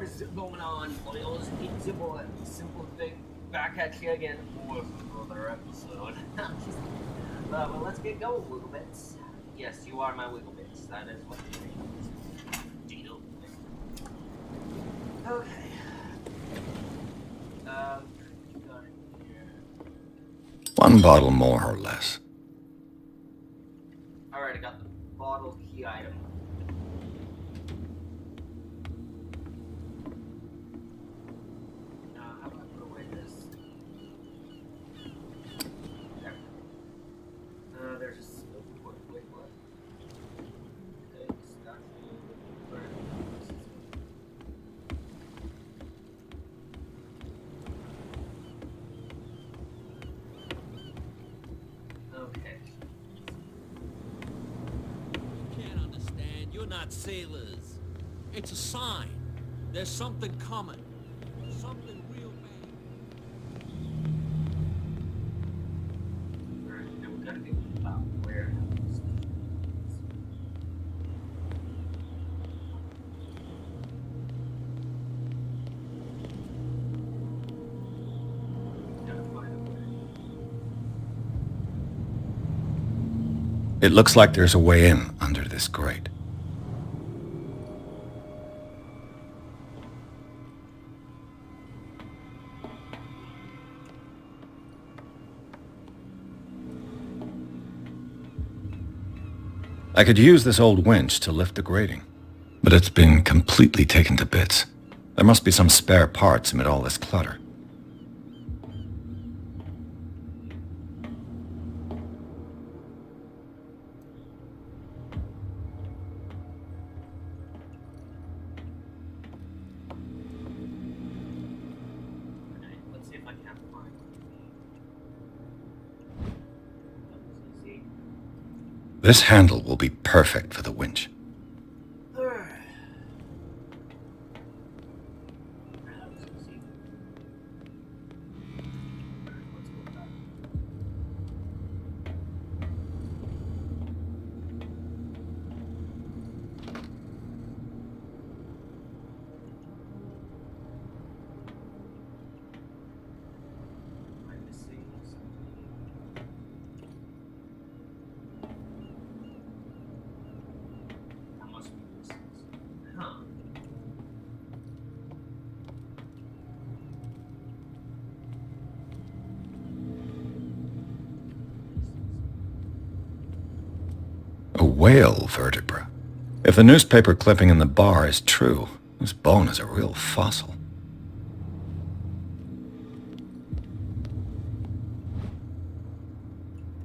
What is going on, boys? It's your boy, Simple Thing, back at you again for another episode. Well, let's get going, Wiggle Bits. Yes, you are my Wiggle Bits. That is what your name is. Gino. Okay. Got it here. One bottle more or less. Alright, I got the bottle key item. How do I put away this? There. There's a smoke. Wait, what? Okay, stuck. Where? Okay. Can't understand. You're not sailors. It's a sign. There's something coming. Something real bad. Alright, now we gotta get about where this stuff is. Gotta find a way. It looks like there's a way in under this grate. I could use this old winch to lift the grating, but it's been completely taken to bits. There must be some spare parts amid all this clutter. Okay, let's see if I can find it. Easy. This handle will be perfect for the winch. A whale vertebra. If the newspaper clipping in the bar is true, this bone is a real fossil.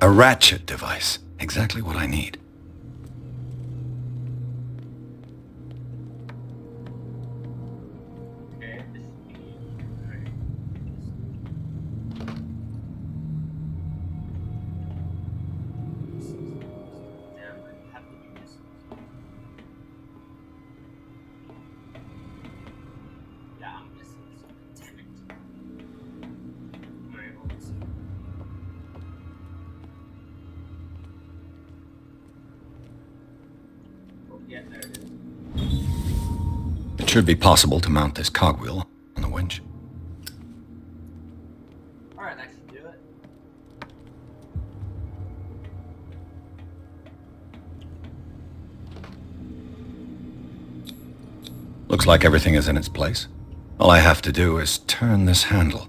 A ratchet device. Exactly what I need. Okay, this should be right. Damn, I have to do this. Yeah, I'm missing something. Damn it. Alright, well, let's see. Oh, yeah, there it is. It should be possible to mount this cogwheel on the winch. Alright, that should do it. Looks like everything is in its place. All I have to do is turn this handle.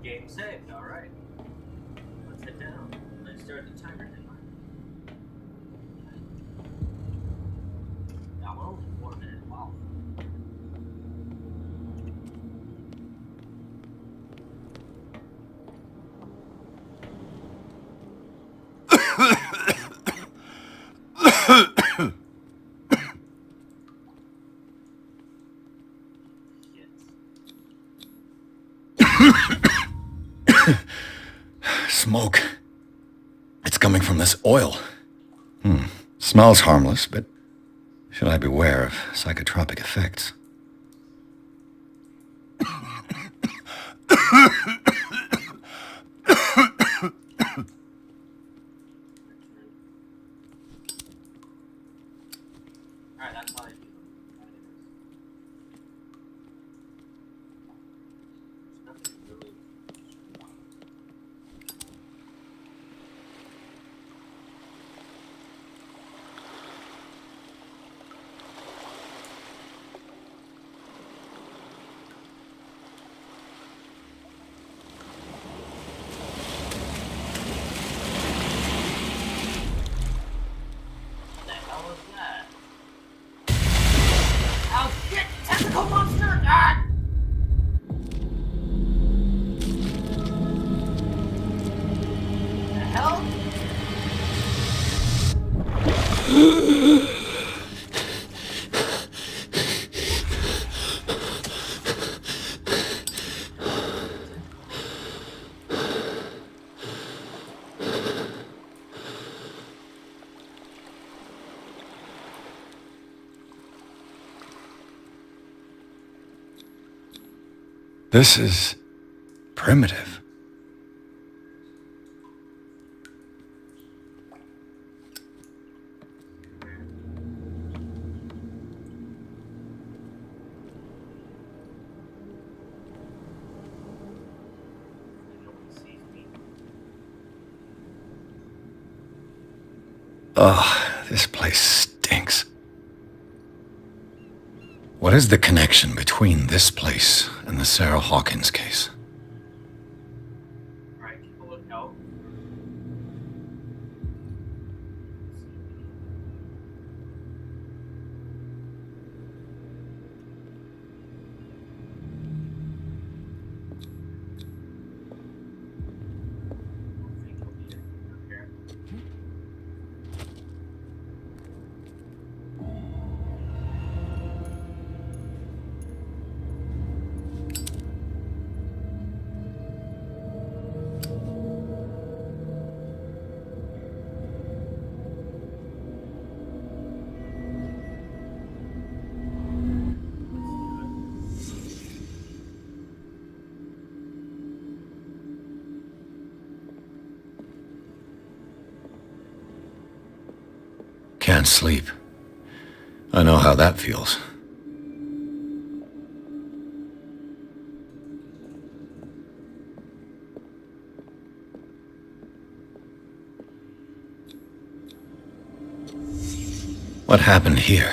Game saved, alright. Let's head down. I started the timer, didn't I? Yeah, we're only 4 minutes. Wow. Shit. Smoke. It's coming from this oil. Smells harmless, but should I beware of psychotropic effects? Alright, that's how I do them. There's nothing really. What the hell was that? Oh shit! Tentacle monster! Ah! The hell? This is primitive. No one sees me. Ugh, this place stinks. What is the connection between this place and the Sarah Hawkins case? Alright, keep a lookout. I think he'll be up here. Can't sleep. I know how that feels. What happened here?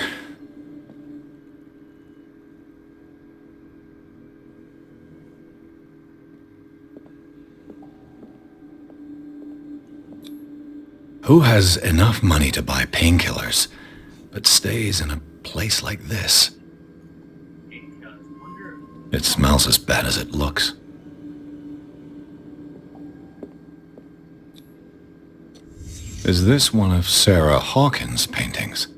Who has enough money to buy painkillers, but stays in a place like this? Because wonder. It smells as bad as it looks. Is this one of Sarah Hawkins' paintings?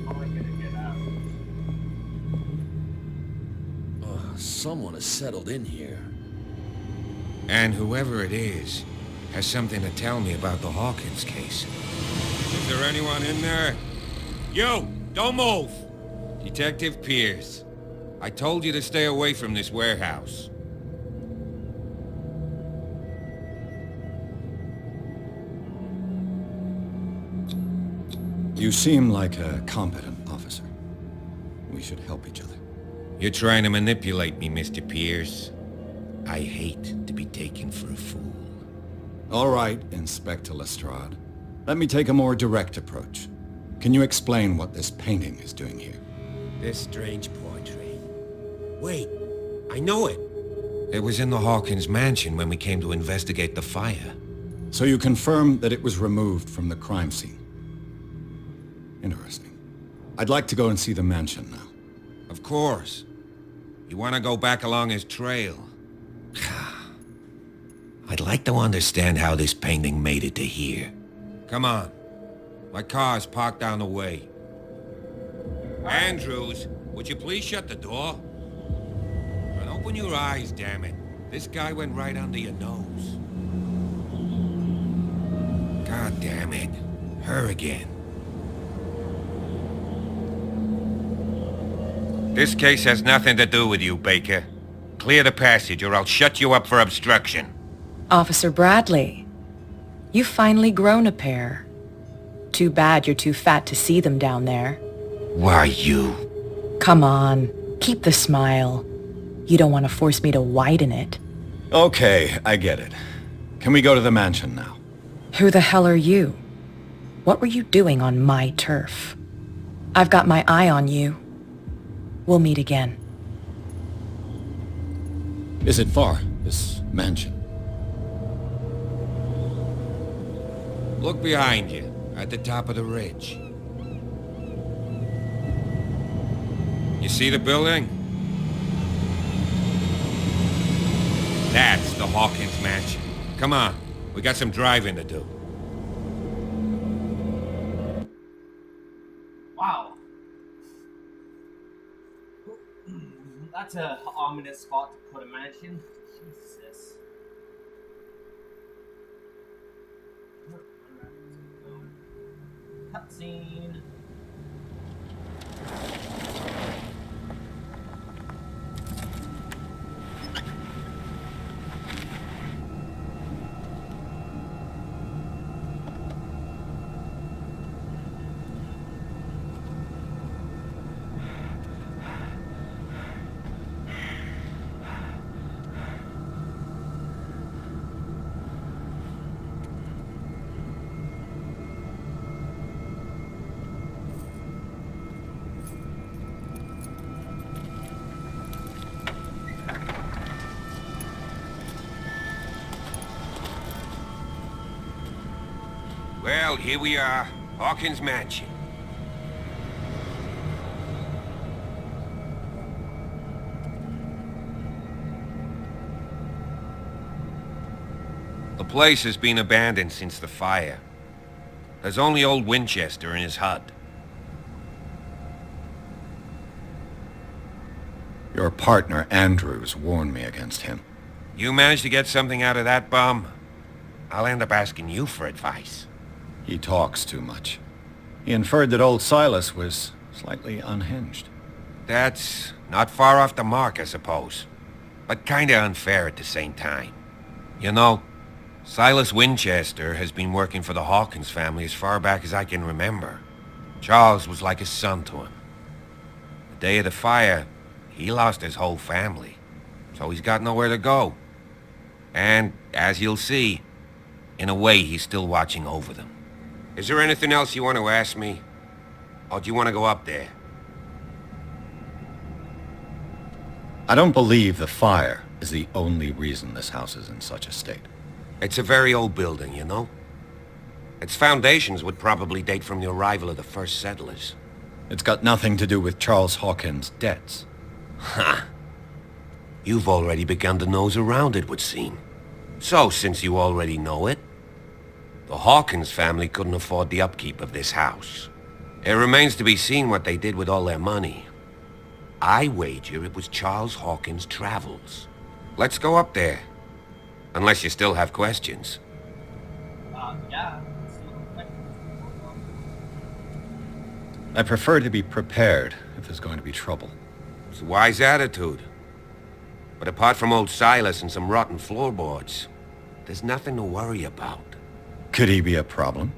How am I gonna get out? Someone has settled in here. And whoever it is has something to tell me about the Hawkins case. Is there anyone in there? You! Don't move! Detective Pierce. I told you to stay away from this warehouse. You seem like a competent officer. We should help each other. You're trying to manipulate me, Mr. Pierce. I hate to be taken for a fool. All right, Inspector Lestrade. Let me take a more direct approach. Can you explain what this painting is doing here? This strange portrait. Wait, I know it. It was in the Hawkins mansion when we came to investigate the fire. So you confirm that it was removed from the crime scene? Interesting. I'd like to go and see the mansion now. Of course. You want to go back along his trail? I'd like to understand how this painting made it to here. Come on. My car's parked down the way. Andrews, Would you please shut the door? And open your eyes, damn it. This guy went right under your nose. God damn it. Her again. This case has nothing to do with you, Baker. Clear the passage or I'll shut you up for obstruction. Officer Bradley, you've finally grown a pair. Too bad you're too fat to see them down there. Why, you? Come on, keep the smile. You don't want to force me to widen it. Okay, I get it. Can we go to the mansion now? Who the hell are you? What were you doing on my turf? I've got my eye on you. We'll meet again. Is it far, this mansion? Look behind you, at the top of the ridge. You see the building? That's the Hawkins mansion. Come on, we got some driving to do. Wow. That's a ominous spot to put a mansion. Jesus. Cutscene. Well, here we are. Hawkins Mansion. The place has been abandoned since the fire. There's only old Winchester in his hut. Your partner, Andrews, warned me against him. You managed to get something out of that bum? I'll end up asking you for advice. He talks too much. He inferred that old Silas was slightly unhinged. That's not far off the mark, I suppose. But kinda unfair at the same time. You know, Silas Winchester has been working for the Hawkins family as far back as I can remember. Charles was like a son to him. The day of the fire, he lost his whole family, so he's got nowhere to go. And, as you'll see, in a way he's still watching over them. Is there anything else you want to ask me? Or do you want to go up there? I don't believe the fire is the only reason this house is in such a state. It's a very old building, you know? Its foundations would probably date from the arrival of the first settlers. It's got nothing to do with Charles Hawkins' debts. Ha! You've already begun to nose around, it would seem. So, since you already know it, the Hawkins family couldn't afford the upkeep of this house. It remains to be seen what they did with all their money. I wager it was Charles Hawkins' travels. Let's go up there. Unless you still have questions. Yeah. I prefer to be prepared if there's going to be trouble. It's a wise attitude. But apart from old Silas and some rotten floorboards, there's nothing to worry about. Could he be a problem?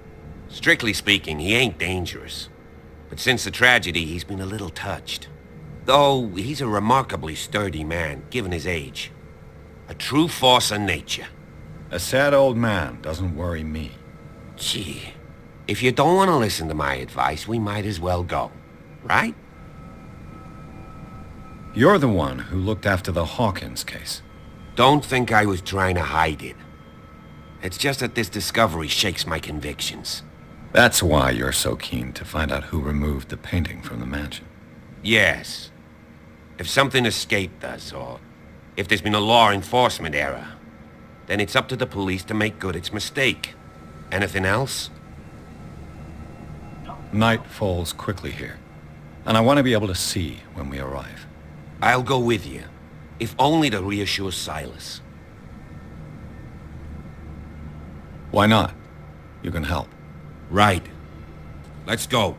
Strictly speaking, he ain't dangerous. But since the tragedy, he's been a little touched. Though, he's a remarkably sturdy man, given his age. A true force of nature. A sad old man doesn't worry me. Gee, if you don't want to listen to my advice, we might as well go. Right? You're the one who looked after the Hawkins case. Don't think I was trying to hide it. It's just that this discovery shakes my convictions. That's why you're so keen to find out who removed the painting from the mansion. Yes. If something escaped us, or if there's been a law enforcement error, then it's up to the police to make good its mistake. Anything else? Night falls quickly here. And I want to be able to see when we arrive. I'll go with you, if only to reassure Silas. Why not? You can help. Right. Let's go.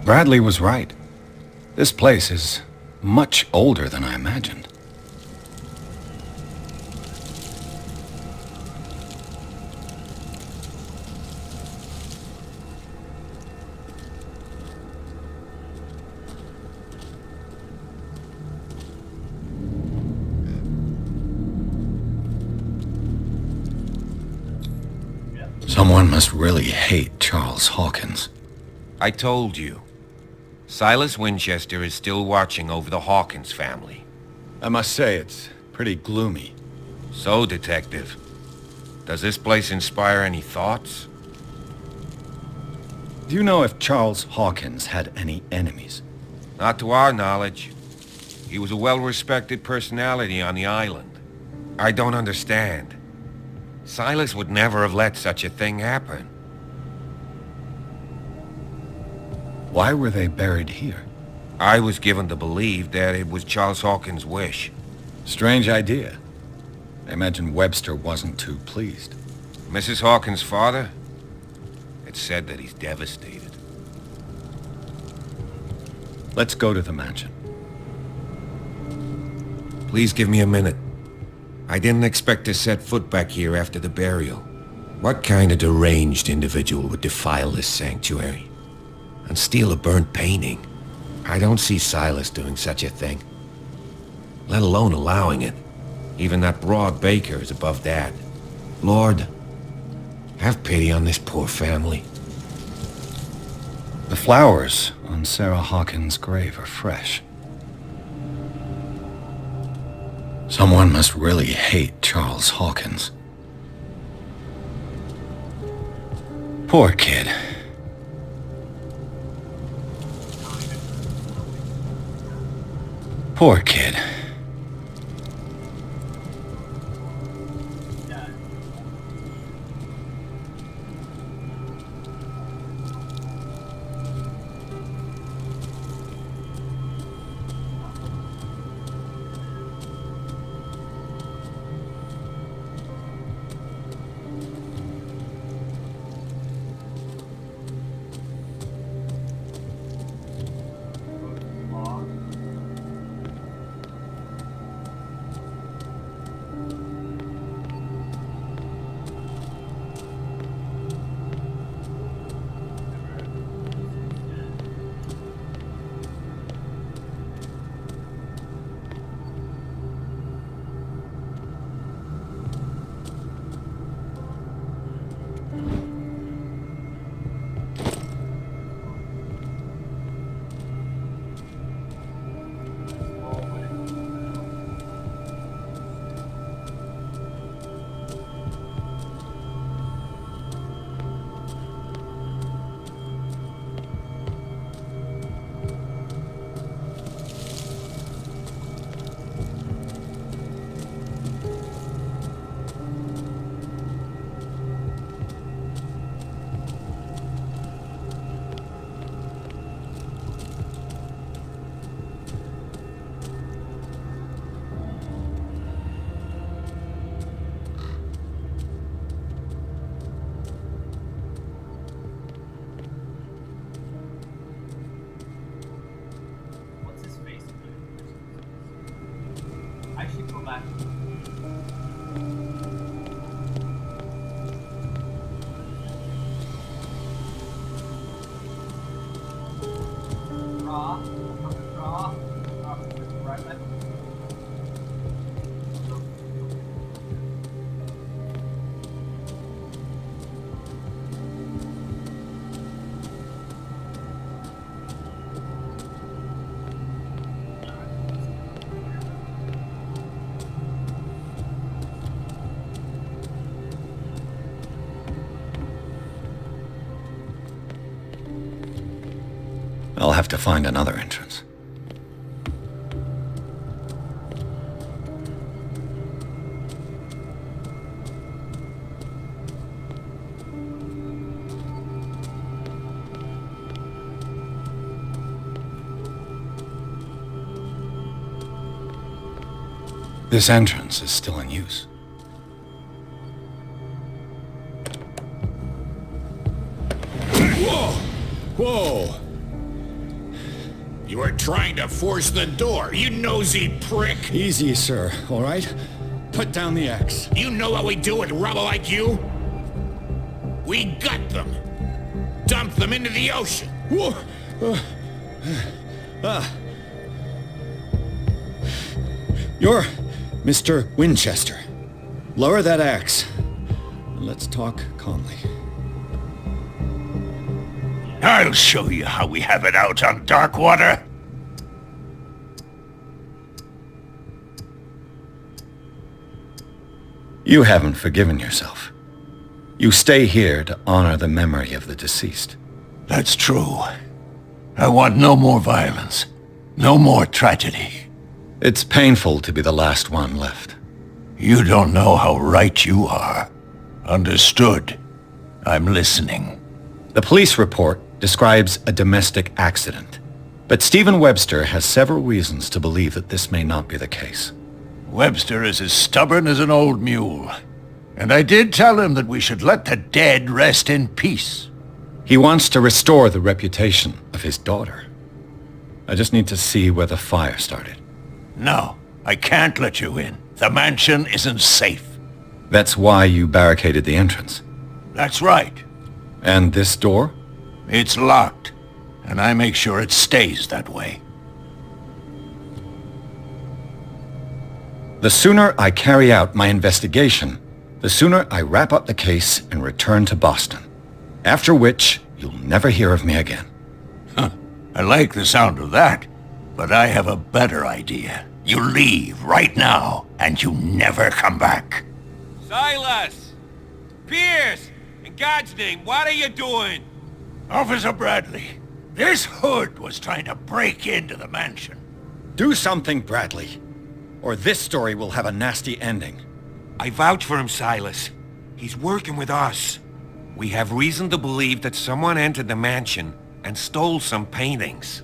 Bradley was right. This place is much older than I imagined. Someone must really hate Charles Hawkins. I told you. Silas Winchester is still watching over the Hawkins family. I must say, it's pretty gloomy. So, Detective, does this place inspire any thoughts? Do you know if Charles Hawkins had any enemies? Not to our knowledge. He was a well-respected personality on the island. I don't understand. Silas would never have let such a thing happen. Why were they buried here? I was given to believe that it was Charles Hawkins' wish. Strange idea. I imagine Webster wasn't too pleased. Mrs. Hawkins' father? It's said that he's devastated. Let's go to the mansion. Please give me a minute. I didn't expect to set foot back here after the burial. What kind of deranged individual would defile this sanctuary? And steal a burnt painting? I don't see Silas doing such a thing. Let alone allowing it. Even that broad baker is above that. Lord, have pity on this poor family. The flowers on Sarah Hawkins' grave are fresh. Someone must really hate Charles Hawkins. Poor kid. Poor kid. I should go back. Draw. Right back. I'll have to find another entrance. This entrance is still in use. Whoa! Whoa! You were trying to force the door, you nosy prick! Easy, sir, all right? Put down the axe. You know what we do with rubble like you? We gut them! Dump them into the ocean! Whoa! You're Mr. Winchester. Lower that axe. Let's talk calmly. I'll show you how we have it out on Darkwater. You haven't forgiven yourself. You stay here to honor the memory of the deceased. That's true. I want no more violence. No more tragedy. It's painful to be the last one left. You don't know how right you are. Understood. I'm listening. The police report describes a domestic accident, but Stephen Webster has several reasons to believe that this may not be the case. Webster is as stubborn as an old mule. And I did tell him that we should let the dead rest in peace. He wants to restore the reputation of his daughter. I just need to see where the fire started. No, I can't let you in. The mansion isn't safe. That's why you barricaded the entrance. That's right. And this door? It's locked, and I make sure it stays that way. The sooner I carry out my investigation, the sooner I wrap up the case and return to Boston. After which, you'll never hear of me again. Huh. I like the sound of that, but I have a better idea. You leave right now, and you never come back. Silas! Pierce! In God's name, what are you doing? Officer Bradley, this hood was trying to break into the mansion. Do something, Bradley, or this story will have a nasty ending. I vouch for him, Silas. He's working with us. We have reason to believe that someone entered the mansion and stole some paintings.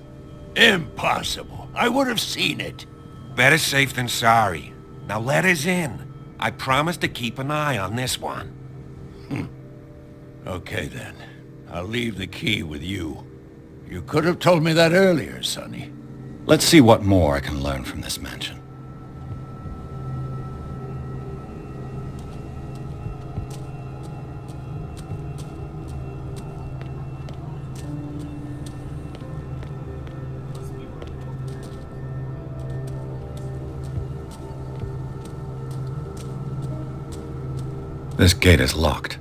Impossible. I would have seen it. Better safe than sorry. Now let us in. I promise to keep an eye on this one. Okay then. I'll leave the key with you. You could have told me that earlier, Sonny. Let's see what more I can learn from this mansion. This gate is locked.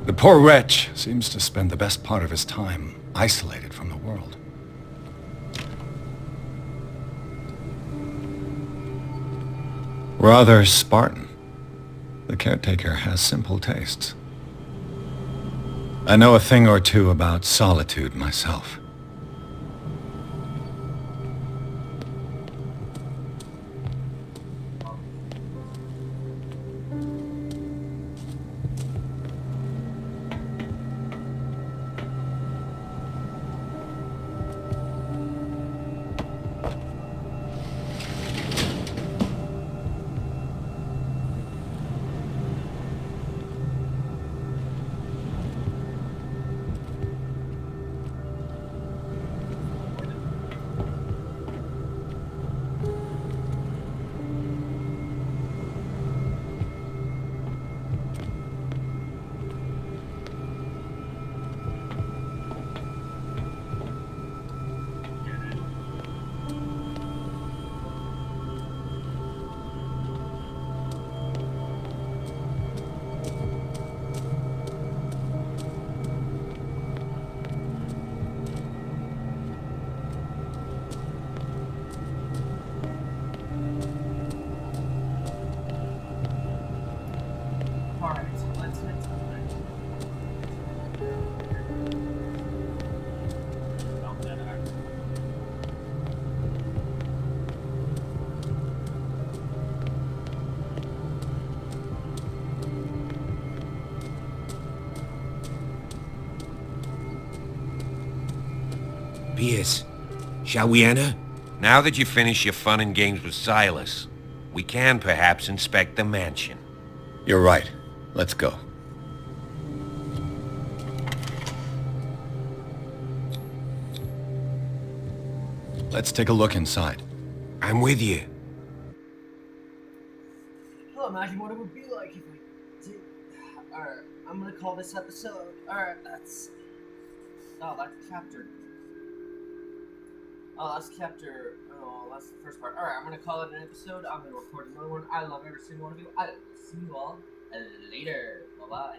The poor wretch seems to spend the best part of his time isolated from the world. Rather Spartan. The caretaker has simple tastes. I know a thing or two about solitude myself. Pierce, shall we enter? Now that you finish your fun and games with Silas, we can perhaps inspect the mansion. You're right. Let's go. Let's take a look inside. I'm with you. Well, imagine what it would be like if we did. Alright, I'm gonna call this episode. Alright, that's. Oh, that's chapter. Oh, that's chapter. Oh, that's the first part. Alright, I'm gonna call it an episode. I'm gonna record another one. I love every single one of you. I will see you all later. Bye bye.